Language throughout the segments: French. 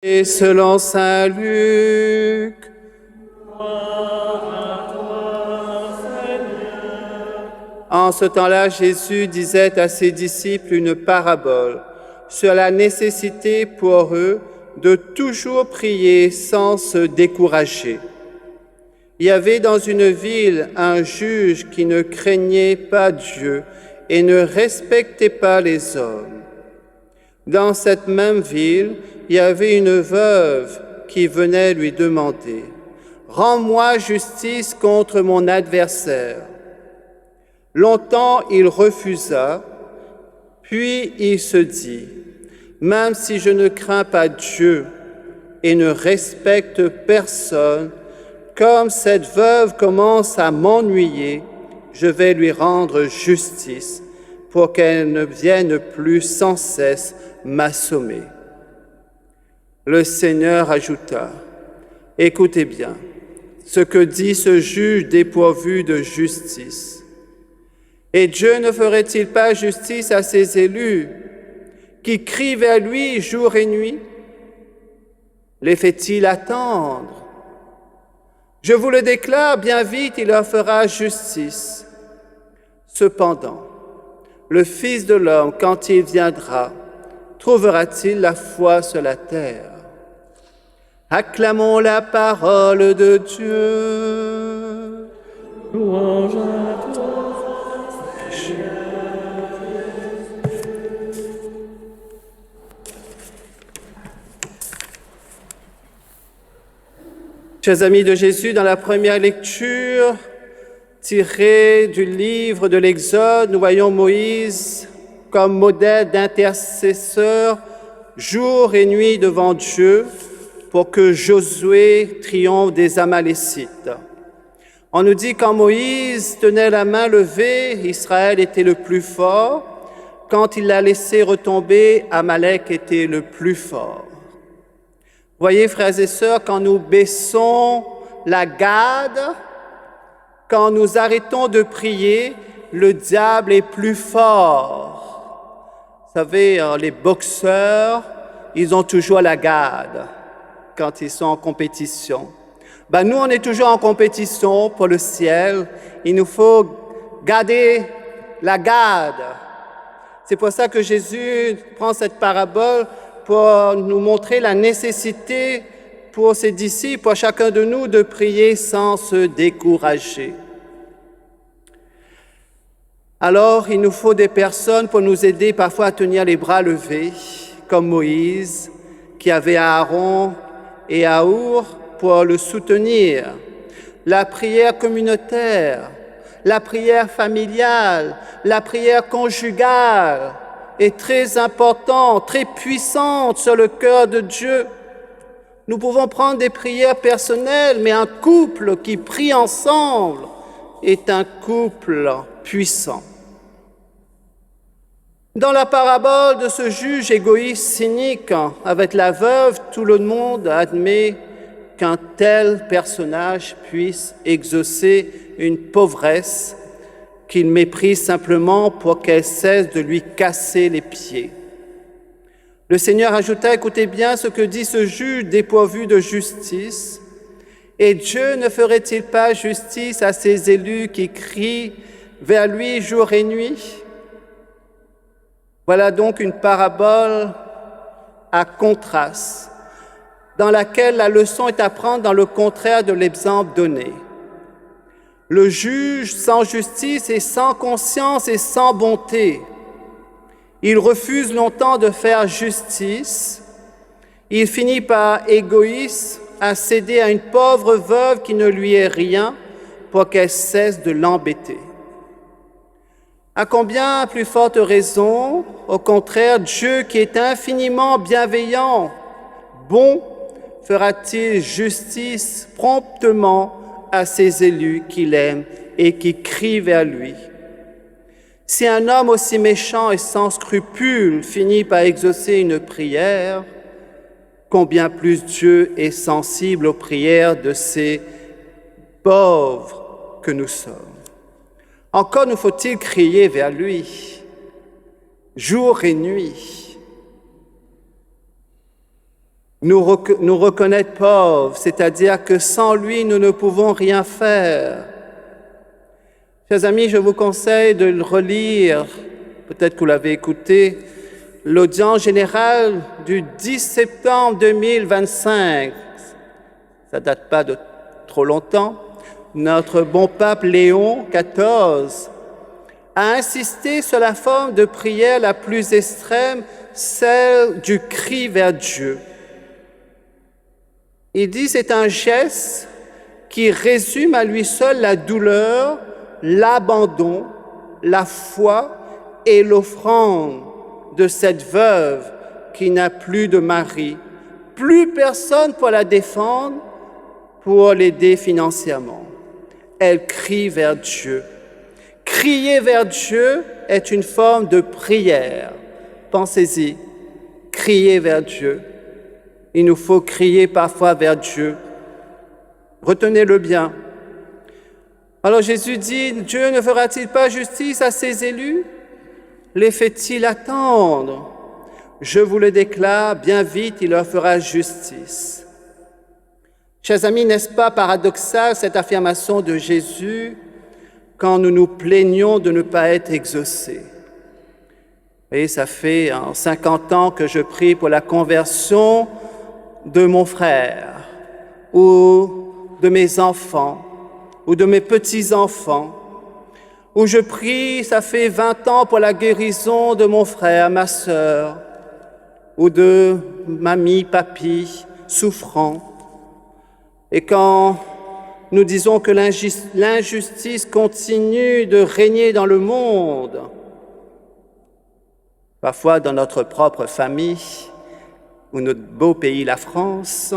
Et selon saint Luc, en ce temps-là, Jésus disait à ses disciples une parabole sur la nécessité pour eux de toujours prier sans se décourager. Il y avait dans une ville un juge qui ne craignait pas Dieu et ne respectait pas les hommes. Dans cette même ville, il y avait une veuve qui venait lui demander « Rends-moi justice contre mon adversaire ». Longtemps, il refusa, puis il se dit « Même si je ne crains pas Dieu et ne respecte personne, comme cette veuve commence à m'ennuyer, je vais lui rendre justice pour qu'elle ne vienne plus sans cesse m'assommer. » Le Seigneur ajouta, « Écoutez bien ce que dit ce juge dépourvu de justice. Et Dieu ne ferait-il pas justice à ses élus qui crient vers lui jour et nuit? Les fait-il attendre? Je vous le déclare, bien vite il leur fera justice. Cependant, le Fils de l'homme, quand il viendra, trouvera-t-il la foi sur la terre? Acclamons la parole de Dieu. Louange à toi. Chers amis de Jésus, dans la première lecture tirée du livre de l'Exode, nous voyons Moïse comme modèle d'intercesseur jour et nuit devant Dieu pour que Josué triomphe des Amalécites. On nous dit quand Moïse tenait la main levée, Israël était le plus fort. Quand il l'a laissé retomber, Amalek était le plus fort. Voyez, frères et sœurs, quand nous baissons la garde, quand nous arrêtons de prier, le diable est plus fort. Vous savez, les boxeurs, ils ont toujours la garde quand ils sont en compétition. Nous, on est toujours en compétition pour le ciel. Il nous faut garder la garde. C'est pour ça que Jésus prend cette parabole pour nous montrer la nécessité pour ses disciples, pour chacun de nous, de prier sans se décourager. Alors, il nous faut des personnes pour nous aider parfois à tenir les bras levés, comme Moïse, qui avait Aaron et Our pour le soutenir. La prière communautaire, la prière familiale, la prière conjugale est très importante, très puissante sur le cœur de Dieu. Nous pouvons prendre des prières personnelles, mais un couple qui prie ensemble est un couple puissant. Dans la parabole de ce juge égoïste, cynique, avec la veuve, tout le monde admet qu'un tel personnage puisse exaucer une pauvresse qu'il méprise simplement pour qu'elle cesse de lui casser les pieds. Le Seigneur ajouta, écoutez bien ce que dit ce juge dépourvu de justice. Et Dieu ne ferait-il pas justice à ses élus qui crient vers lui jour et nuit? Voilà donc une parabole à contraste, dans laquelle la leçon est à prendre dans le contraire de l'exemple donné. Le juge sans justice et sans conscience et sans bonté. Il refuse longtemps de faire justice. Il finit par égoïste à céder à une pauvre veuve qui ne lui est rien pour qu'elle cesse de l'embêter. À combien plus forte raison, au contraire, Dieu qui est infiniment bienveillant, bon, fera-t-il justice promptement à ses élus qu'il aime et qui crient vers lui. Si un homme aussi méchant et sans scrupules finit par exaucer une prière, combien plus Dieu est sensible aux prières de ces pauvres que nous sommes. Encore nous faut-il crier vers lui, jour et nuit. nous reconnaître pauvres, c'est-à-dire que sans lui, nous ne pouvons rien faire. Chers amis, je vous conseille de le relire, peut-être que vous l'avez écouté, l'audience générale du 10 septembre 2025. Ça ne date pas de trop longtemps. Notre bon pape Léon XIV a insisté sur la forme de prière la plus extrême, celle du cri vers Dieu. Il dit c'est un geste qui résume à lui seul la douleur, l'abandon, la foi et l'offrande de cette veuve qui n'a plus de mari, plus personne pour la défendre, pour l'aider financièrement. Elle crie vers Dieu. Crier vers Dieu est une forme de prière. Pensez-y, crier vers Dieu. Il nous faut crier parfois vers Dieu. Retenez-le bien. Alors Jésus dit, Dieu ne fera-t-il pas justice à ses élus? Les fait-il attendre? Je vous le déclare, bien vite il leur fera justice. Chers amis, n'est-ce pas paradoxal cette affirmation de Jésus quand nous nous plaignons de ne pas être exaucés? Vous voyez, ça fait 50 ans que je prie pour la conversion de mon frère ou de mes enfants ou de mes petits-enfants, où je prie, ça fait 20 ans pour la guérison de mon frère, ma sœur, ou de mamie, papy, souffrant. Et quand nous disons que l'injustice continue de régner dans le monde, parfois dans notre propre famille ou notre beau pays, la France,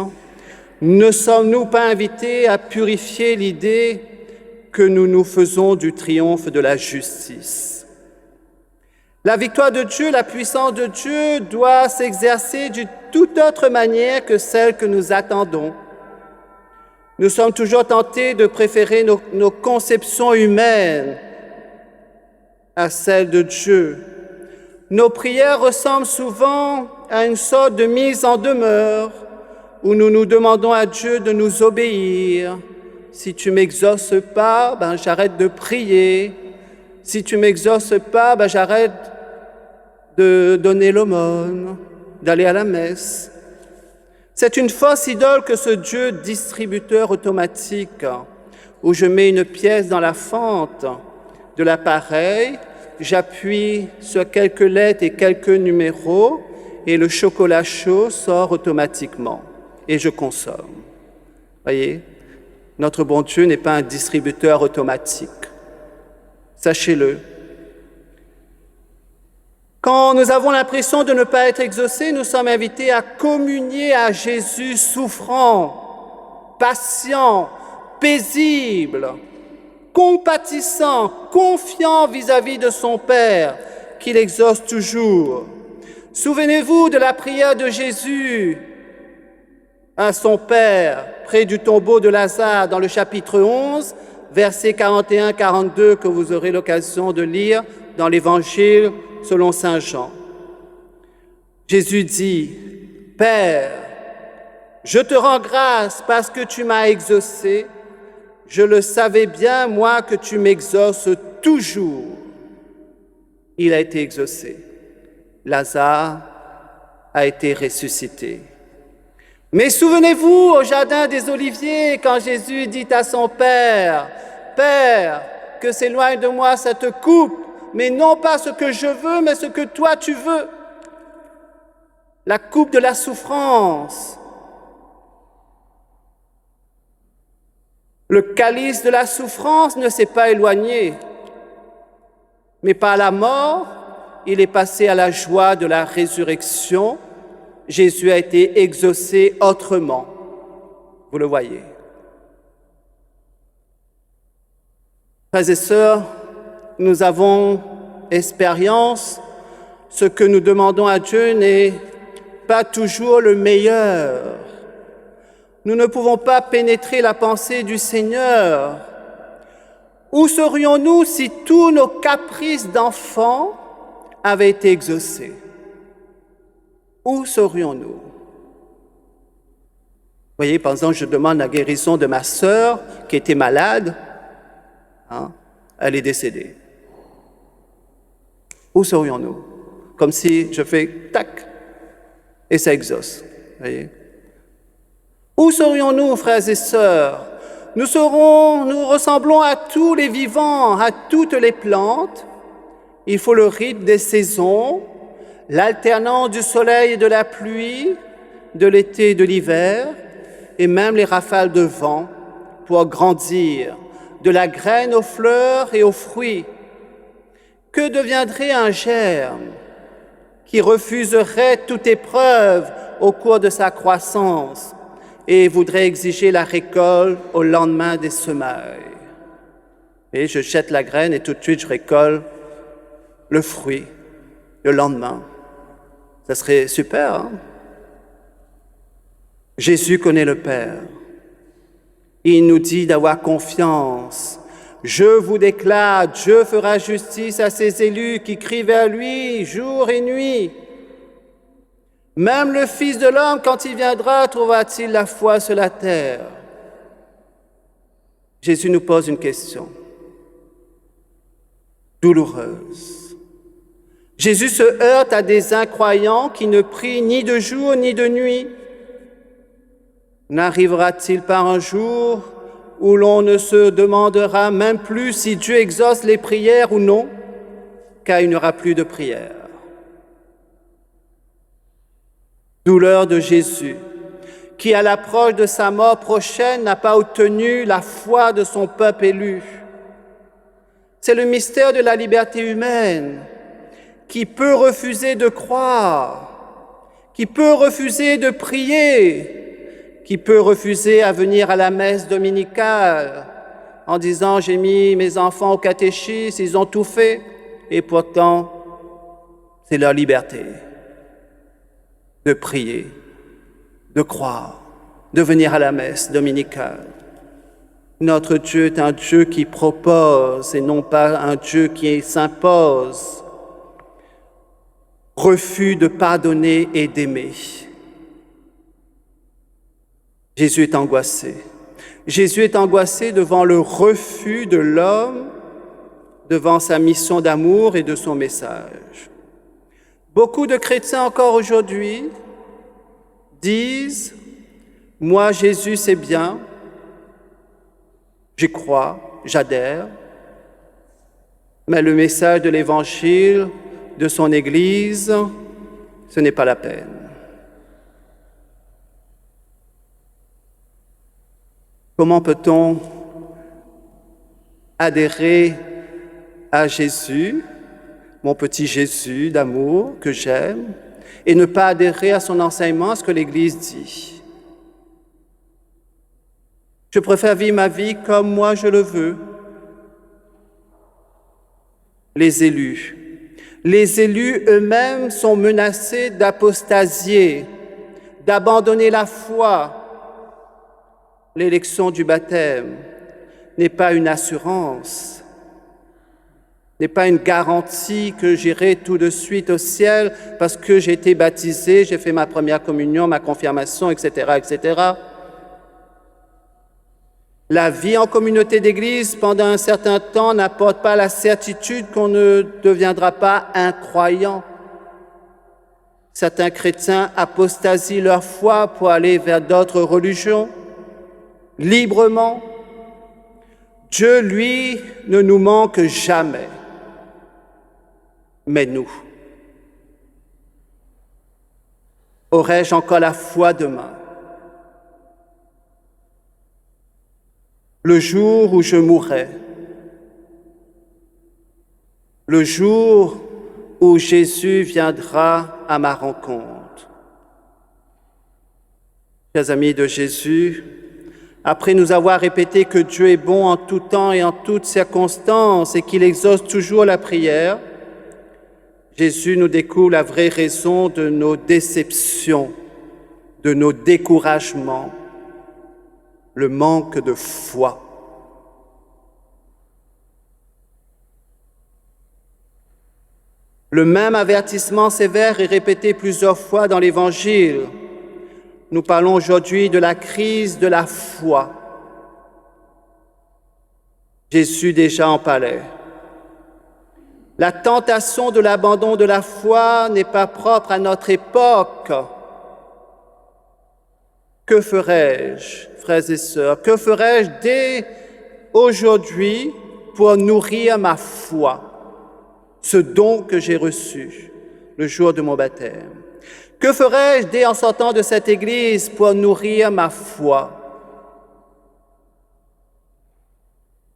ne sommes-nous pas invités à purifier l'idée que nous nous faisons du triomphe de la justice? La victoire de Dieu, la puissance de Dieu doit s'exercer d'une toute autre manière que celle que nous attendons. Nous sommes toujours tentés de préférer nos conceptions humaines à celles de Dieu. Nos prières ressemblent souvent à une sorte de mise en demeure où nous nous demandons à Dieu de nous obéir. Si tu ne m'exauces pas, j'arrête de prier. Si tu ne m'exauces pas, j'arrête de donner l'aumône, d'aller à la messe. C'est une fausse idole que ce Dieu distributeur automatique, où je mets une pièce dans la fente de l'appareil, j'appuie sur quelques lettres et quelques numéros, et le chocolat chaud sort automatiquement, et je consomme. Voyez, notre bon Dieu n'est pas un distributeur automatique. Sachez-le. Quand nous avons l'impression de ne pas être exaucés, nous sommes invités à communier à Jésus souffrant, patient, paisible, compatissant, confiant vis-à-vis de son Père, qu'il exauce toujours. Souvenez-vous de la prière de Jésus à son Père, près du tombeau de Lazare, dans le chapitre 11, versets 41-42, que vous aurez l'occasion de lire dans l'Évangile selon saint Jean. Jésus dit, « Père, je te rends grâce parce que tu m'as exaucé. Je le savais bien, moi, que tu m'exauces toujours. » Il a été exaucé. Lazare a été ressuscité. Mais souvenez-vous au jardin des Oliviers, quand Jésus dit à son Père, « Père, que s'éloigne de moi cette coupe, mais non pas ce que je veux, mais ce que toi tu veux. » La coupe de la souffrance, le calice de la souffrance ne s'est pas éloigné, mais par la mort, il est passé à la joie de la résurrection. Jésus a été exaucé autrement. Vous le voyez. Frères et sœurs, nous avons expérience. Ce que nous demandons à Dieu n'est pas toujours le meilleur. Nous ne pouvons pas pénétrer la pensée du Seigneur. Où serions-nous si tous nos caprices d'enfants avaient été exaucés? Où serions-nous? voyez, par exemple, je demande la guérison de ma sœur qui était malade. Elle est décédée. Où serions-nous? Comme si je fais tac et ça exauce. Voyez? Où serions-nous, frères et sœurs? Nous ressemblons à tous les vivants, à toutes les plantes. Il faut le rythme des saisons, l'alternance du soleil et de la pluie, de l'été et de l'hiver, et même les rafales de vent pour grandir, de la graine aux fleurs et aux fruits. Que deviendrait un germe qui refuserait toute épreuve au cours de sa croissance et voudrait exiger la récolte au lendemain des semailles? Et je jette la graine et tout de suite je récolte le fruit le lendemain. Ça serait super, hein? Jésus connaît le Père. Il nous dit d'avoir confiance. Je vous déclare, Dieu fera justice à ses élus qui crient vers lui jour et nuit. Même le Fils de l'homme, quand il viendra, trouvera-t-il la foi sur la terre? Jésus nous pose une question douloureuse. Jésus se heurte à des incroyants qui ne prient ni de jour ni de nuit. N'arrivera-t-il pas un jour où l'on ne se demandera même plus si Dieu exauce les prières ou non, car il n'y aura plus de prière? Douleur de Jésus, qui à l'approche de sa mort prochaine n'a pas obtenu la foi de son peuple élu. C'est le mystère de la liberté humaine, qui peut refuser de croire, qui peut refuser de prier, qui peut refuser à venir à la messe dominicale en disant « j'ai mis mes enfants au catéchisme, ils ont tout fait » et pourtant c'est leur liberté de prier, de croire, de venir à la messe dominicale. Notre Dieu est un Dieu qui propose et non pas un Dieu qui s'impose. Refus de pardonner et d'aimer. Jésus est angoissé. Jésus est angoissé devant le refus de l'homme, devant sa mission d'amour et de son message. Beaucoup de chrétiens encore aujourd'hui disent « Moi, Jésus, c'est bien, j'y crois, j'adhère, mais le message de l'Évangile de son Église, ce n'est pas la peine. » Comment peut-on adhérer à Jésus, mon petit Jésus d'amour que j'aime, et ne pas adhérer à son enseignement, à ce que l'Église dit? Je préfère vivre ma vie comme moi je le veux. Les élus eux-mêmes sont menacés d'apostasier, d'abandonner la foi. L'élection du baptême n'est pas une assurance, n'est pas une garantie que j'irai tout de suite au ciel parce que j'ai été baptisé, j'ai fait ma première communion, ma confirmation, etc., etc. La vie en communauté d'église pendant un certain temps n'apporte pas la certitude qu'on ne deviendra pas incroyant. Certains chrétiens apostasient leur foi pour aller vers d'autres religions, librement. Dieu, lui, ne nous manque jamais. Mais nous, aurais-je encore la foi demain? Le jour où je mourrai, le jour où Jésus viendra à ma rencontre. Chers amis de Jésus, après nous avoir répété que Dieu est bon en tout temps et en toutes circonstances et qu'il exauce toujours la prière, Jésus nous découvre la vraie raison de nos déceptions, de nos découragements, le manque de foi. Le même avertissement sévère est répété plusieurs fois dans l'Évangile. Nous parlons aujourd'hui de la crise de la foi. Jésus déjà en parlait. La tentation de l'abandon de la foi n'est pas propre à notre époque. Que ferais-je, frères et sœurs, que ferais-je dès aujourd'hui pour nourrir ma foi, ce don que j'ai reçu le jour de mon baptême? Que ferais-je dès en sortant de cette église pour nourrir ma foi?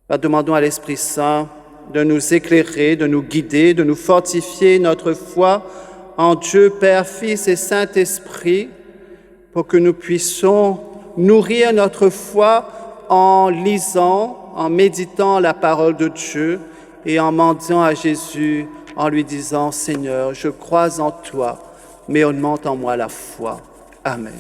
Demandons à l'Esprit Saint de nous éclairer, de nous guider, de nous fortifier notre foi en Dieu, Père, Fils et Saint-Esprit, pour que nous puissions nourrir notre foi en lisant, en méditant la parole de Dieu et en mendiant à Jésus, en lui disant « Seigneur, je crois en toi, mais augmente en moi la foi. » Amen.